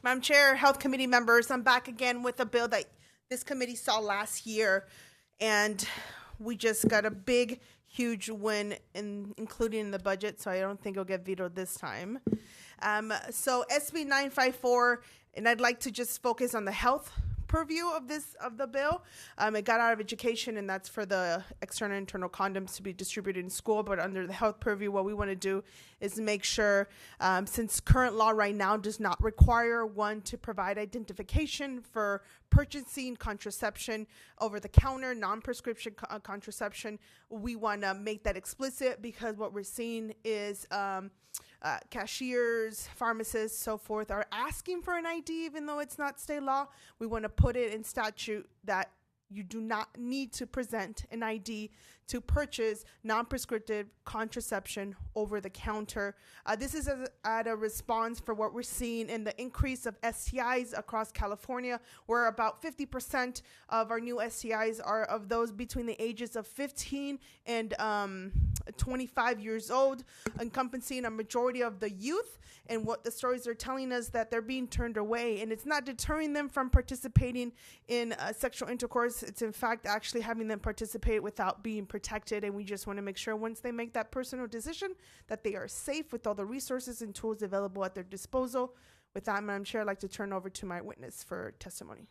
Madam Chair, Health Committee members, I'm back again with a bill that this committee saw last year, and we just got a big, huge win, including in the budget, so I don't think it'll get vetoed this time. So SB 954, and I'd like to just focus on the health purview of the bill. It got out of education, and that's for the external and internal condoms to be distributed in school. But under the health purview, what we want to do is make sure, since current law right now does not require one to provide identification for purchasing contraception over the counter, non-prescription contraception, we want to make that explicit, because what we're seeing is cashiers, pharmacists, so forth are asking for an ID even though it's not state law. We want to put it in statute that you do not need to present an ID to purchase non-prescriptive contraception over the counter. This is at a response for what we're seeing in the increase of STIs across California, where about 50% of our new STIs are of those between the ages of 15 and 25 years old, encompassing a majority of the youth. And what the stories are telling us, that they're being turned away, and it's not deterring them from participating in sexual intercourse. It's in fact actually having them participate without being protected. And we just want to make sure once they make that personal decision that they are safe with all the resources and tools available at their disposal. With that, Madam Chair, I'd like to turn over to my witness for testimony.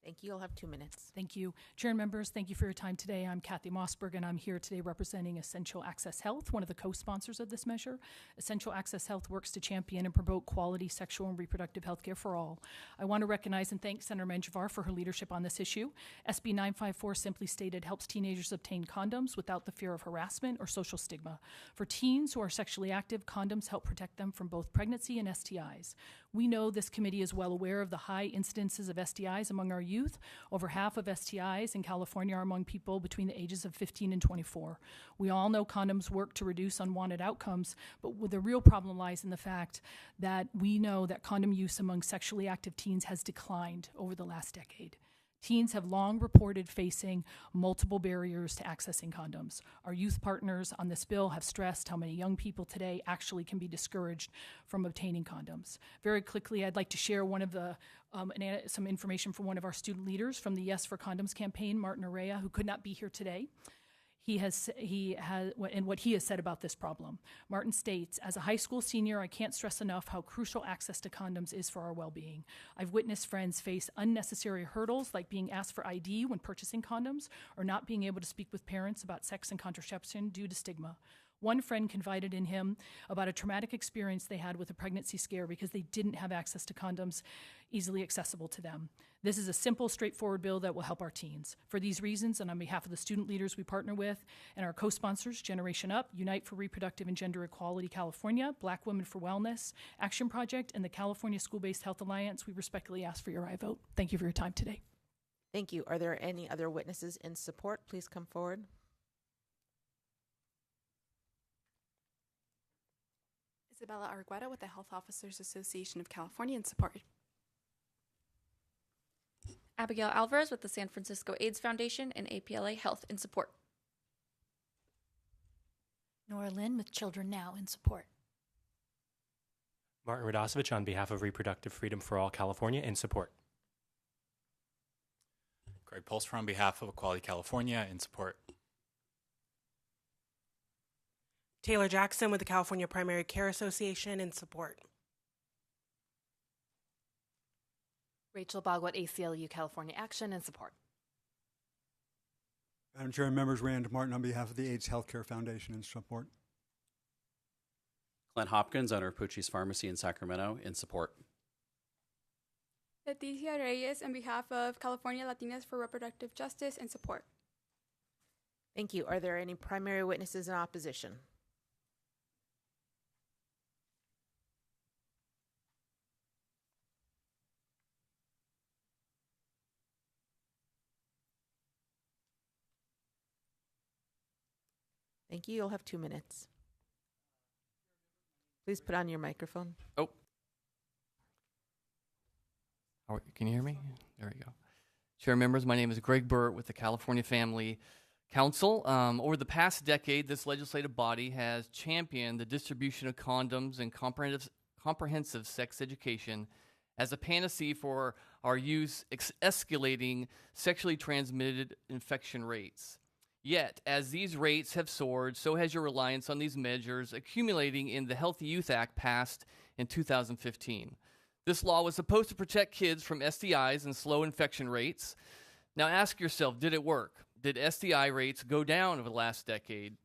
Thank you. You'll have 2 minutes. Thank you. Chair and members, thank you for your time today. I'm Kathy Mossberg, and I'm here today representing Essential Access Health, one of the co-sponsors of this measure. Essential Access Health works to champion and promote quality sexual and reproductive health care for all. I want to recognize and thank Senator Menjivar for her leadership on this issue. SB 954 simply stated helps teenagers obtain condoms without the fear of harassment or social stigma. For teens who are sexually active, condoms help protect them from both pregnancy and STIs. We know this committee is well aware of the high incidences of STIs among our youth. Over half of STIs in California are among people between the ages of 15 and 24. We all know condoms work to reduce unwanted outcomes, but the real problem lies in the fact that we know that condom use among sexually active teens has declined over the last decade. Teens have long reported facing multiple barriers to accessing condoms. Our youth partners on this bill have stressed how many young people today actually can be discouraged from obtaining condoms. Very quickly, I'd like to share some information from one of our student leaders from the Yes for Condoms campaign, Martin Araya, who could not be here today. And what he has said about this problem. Martin states, as a high school senior, I can't stress enough how crucial access to condoms is for our well-being. I've witnessed friends face unnecessary hurdles like being asked for ID when purchasing condoms or not being able to speak with parents about sex and contraception due to stigma. One friend confided in him about a traumatic experience they had with a pregnancy scare because they didn't have access to condoms easily accessible to them. This is a simple, straightforward bill that will help our teens. For these reasons, and on behalf of the student leaders we partner with and our co-sponsors, Generation Up, Unite for Reproductive and Gender Equality California, Black Women for Wellness, Action Project, and the California School-Based Health Alliance, we respectfully ask for your aye vote. Thank you for your time today. Thank you. Are there any other witnesses in support? Please come forward. Isabella Argueta with the Health Officers Association of California in support. Abigail Alvarez with the San Francisco AIDS Foundation and APLA Health in support. Nora Lynn with Children Now in support. Martin Radosevich on behalf of Reproductive Freedom for All California in support. Greg Polster on behalf of Equality California in support. Taylor Jackson with the California Primary Care Association in support. Rachel Bogwat, ACLU California Action in support. Madam Chair and members, Rand Martin on behalf of the AIDS Healthcare Foundation in support. Glenn Hopkins, owner of Pucci's Pharmacy in Sacramento, in support. Leticia Reyes on behalf of California Latinas for Reproductive Justice in support. Thank you. Are there any primary witnesses in opposition? Thank you. You'll have 2 minutes. Please put on your microphone. Oh. Can you hear me? There we go. Chair members, my name is Greg Burt with the California Family Council. Over the past decade, this legislative body has championed the distribution of condoms and comprehensive sex education as a panacea for our youth's escalating sexually transmitted infection rates. Yet, as these rates have soared, so has your reliance on these measures accumulating in the Healthy Youth Act passed in 2015. This law was supposed to protect kids from STIs and slow infection rates. Now ask yourself, did it work? Did STI rates go down over the last decade?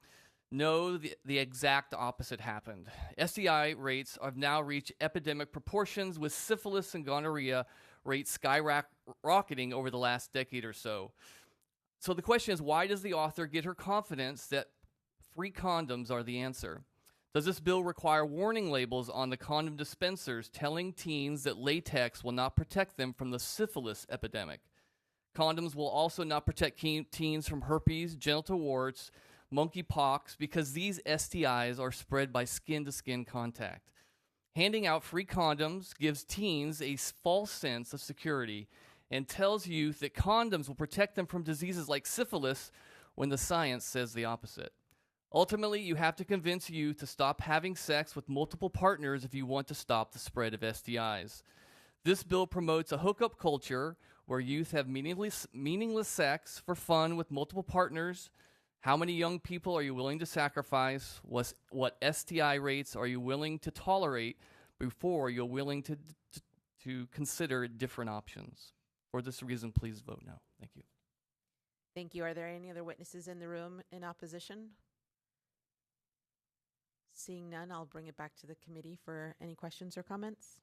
No, the exact opposite happened. STI rates have now reached epidemic proportions, with syphilis and gonorrhea rates skyrocketing over the last decade or so. So the question is, why does the author get her confidence that free condoms are the answer? Does this bill require warning labels on the condom dispensers telling teens that latex will not protect them from the syphilis epidemic? Condoms will also not protect teens from herpes, genital warts, monkeypox, because these STIs are spread by skin-to-skin contact. Handing out free condoms gives teens a false sense of security and tells youth that condoms will protect them from diseases like syphilis when the science says the opposite. Ultimately, you have to convince youth to stop having sex with multiple partners if you want to stop the spread of STIs. This bill promotes a hookup culture where youth have meaningless sex for fun with multiple partners. How many young people are you willing to sacrifice? What STI rates are you willing to tolerate before you're willing to consider different options? For this reason, please vote no. Thank you. Thank you. Are there any other witnesses in the room in opposition? Seeing none, I'll bring it back to the committee for any questions or comments.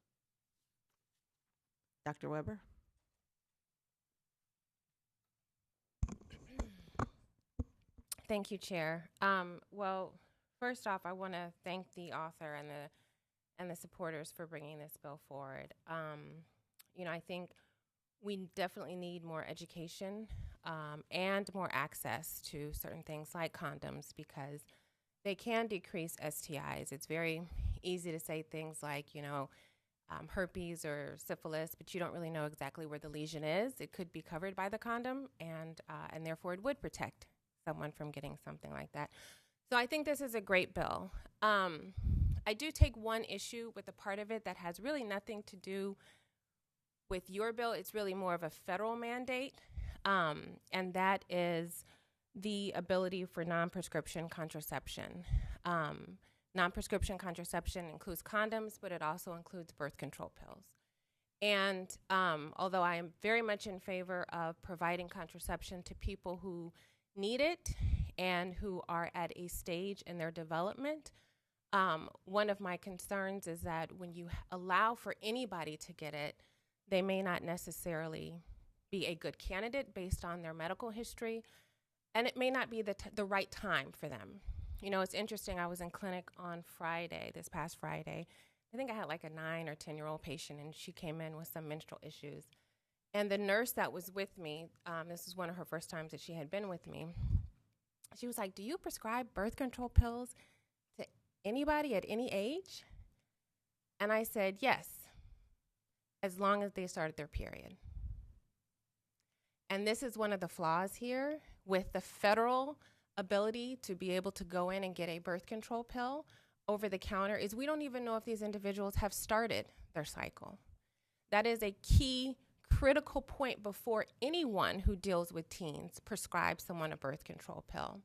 Dr. Weber. Thank you, Chair. Well, first off, I want to thank the author and the supporters for bringing this bill forward. I think we definitely need more education and more access to certain things like condoms, because they can decrease STIs. It's very easy to say things like, herpes or syphilis, but you don't really know exactly where the lesion is. It could be covered by the condom, and therefore it would protect someone from getting something like that. So I think this is a great bill. I do take one issue with the part of it that has really nothing to do with your bill. It's really more of a federal mandate, and that is the ability for non-prescription contraception. Non-prescription contraception includes condoms, but it also includes birth control pills. And although I am very much in favor of providing contraception to people who need it and who are at a stage in their development, one of my concerns is that when you allow for anybody to get it, they may not necessarily be a good candidate based on their medical history, and it may not be the right time for them. It's interesting. I was in clinic on Friday, this past Friday. I think I had like a 9 or 10-year-old patient, and she came in with some menstrual issues. And the nurse that was with me, this was one of her first times that she had been with me, she was like, "Do you prescribe birth control pills to anybody at any age?" And I said, "Yes, as long as they started their period." And this is one of the flaws here with the federal ability to be able to go in and get a birth control pill over the counter, is we don't even know if these individuals have started their cycle. That is a key critical point before anyone who deals with teens prescribes someone a birth control pill.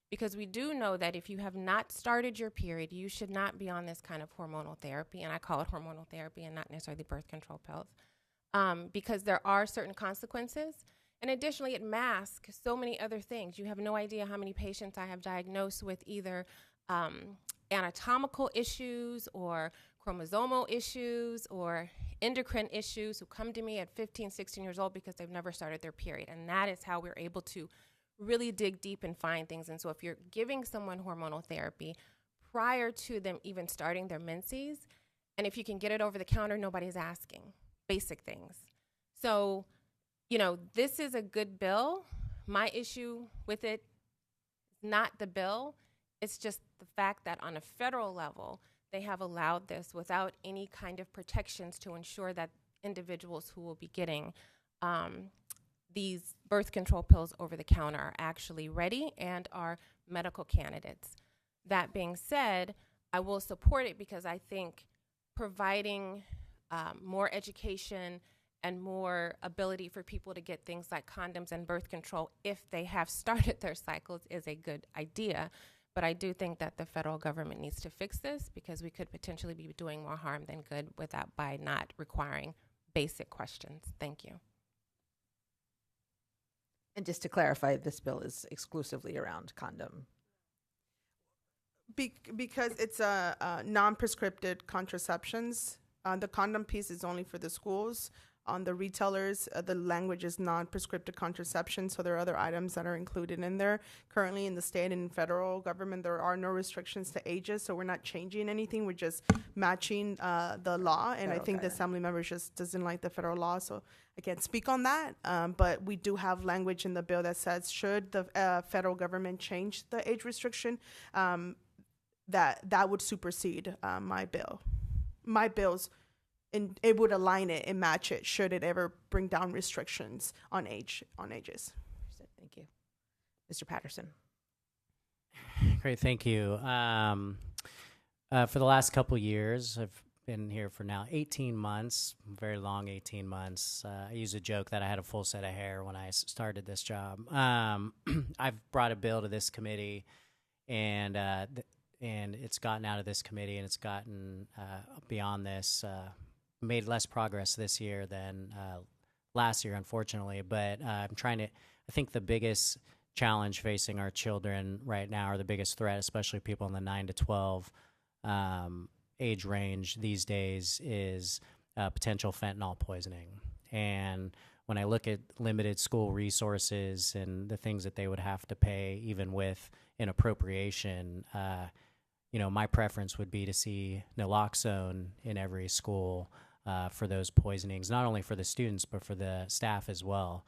Because we do know that if you have not started your period, you should not be on this kind of hormonal therapy, and I call it hormonal therapy and not necessarily birth control pills, because there are certain consequences. And additionally, it masks so many other things. You have no idea how many patients I have diagnosed with either anatomical issues or chromosomal issues or endocrine issues who come to me at 15, 16 years old because they've never started their period. And that is how we're able to really dig deep and find things. And so if you're giving someone hormonal therapy prior to them even starting their menses, and if you can get it over the counter, nobody's asking. Basic things. So, this is a good bill. My issue with it is not the bill. It's just the fact that on a federal level, they have allowed this without any kind of protections to ensure that individuals who will be getting these birth control pills over the counter are actually ready and are medical candidates. That being said, I will support it because I think providing more education and more ability for people to get things like condoms and birth control if they have started their cycles is a good idea. But I do think that the federal government needs to fix this, because we could potentially be doing more harm than good by not requiring basic questions. Thank you. And just to clarify, this bill is exclusively around condom. Because it's a non-prescripted contraceptions. The condom piece is only for the schools. On the retailers, the language is non-prescriptive contraception, so there are other items that are included in there. Currently in the state and federal government, there are no restrictions to ages, so we're not changing anything. We're just matching the law, and I think the assembly member just doesn't like the federal law, so I can't speak on that. But we do have language in the bill that says should the federal government change the age restriction, that would supersede my bill. My bills. And it would align it and match it should it ever bring down restrictions on ages. Thank you. Mr. Patterson. Great, thank you. For the last couple years, I've been here for now 18 months, very long 18 months. I use a joke that I had a full set of hair when I started this job. I've brought a bill to this committee, and it's gotten out of this committee, and it's gotten beyond this, made less progress this year than last year, unfortunately. But I think the biggest challenge facing our children right now, or the biggest threat, especially people in the 9 to 12 age range these days, is potential fentanyl poisoning. And when I look at limited school resources and the things that they would have to pay, even with an appropriation, my preference would be to see naloxone in every school for those poisonings, not only for the students, but for the staff as well.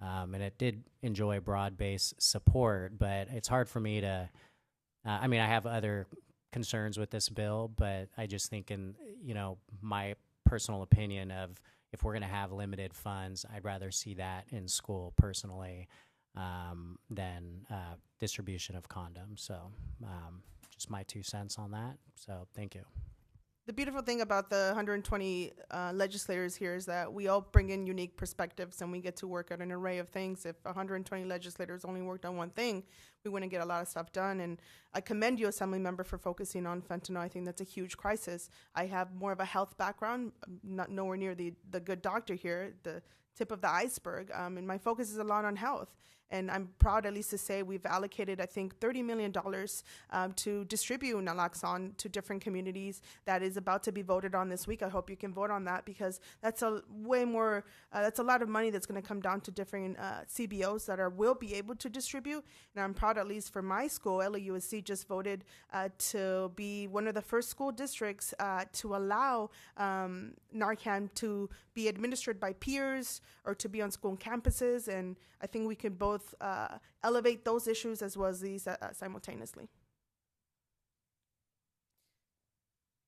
And it did enjoy broad-based support, but it's hard for me to, I have other concerns with this bill, but I just think my personal opinion of if we're going to have limited funds, I'd rather see that in school personally than distribution of condoms. So just my 2 cents on that. So thank you. The beautiful thing about the 120 legislators here is that we all bring in unique perspectives and we get to work at an array of things. If 120 legislators only worked on one thing, we wouldn't get a lot of stuff done. And I commend you, Assembly Member, for focusing on fentanyl. I think that's a huge crisis. I have more of a health background, not nowhere near the good doctor here, the tip of the iceberg, and my focus is a lot on health. And I'm proud, at least, to say we've allocated, I think, $30 million to distribute naloxone to different communities. That is about to be voted on this week. I hope you can vote on that, because that's a lot of money that's going to come down to different CBOs that will be able to distribute. And I'm proud, at least for my school, LAUSC just voted to be one of the first school districts to allow Narcan to be administered by peers or to be on school campuses. And I think we can both elevate those issues as well as these simultaneously.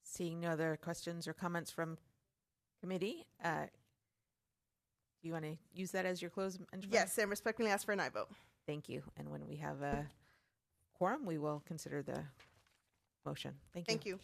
Seeing no other questions or comments from committee, do you want to use that as your close? Yes, and respectfully ask for an aye vote. Thank you. And when we have a quorum, we will consider the motion. Thank you. Thank you.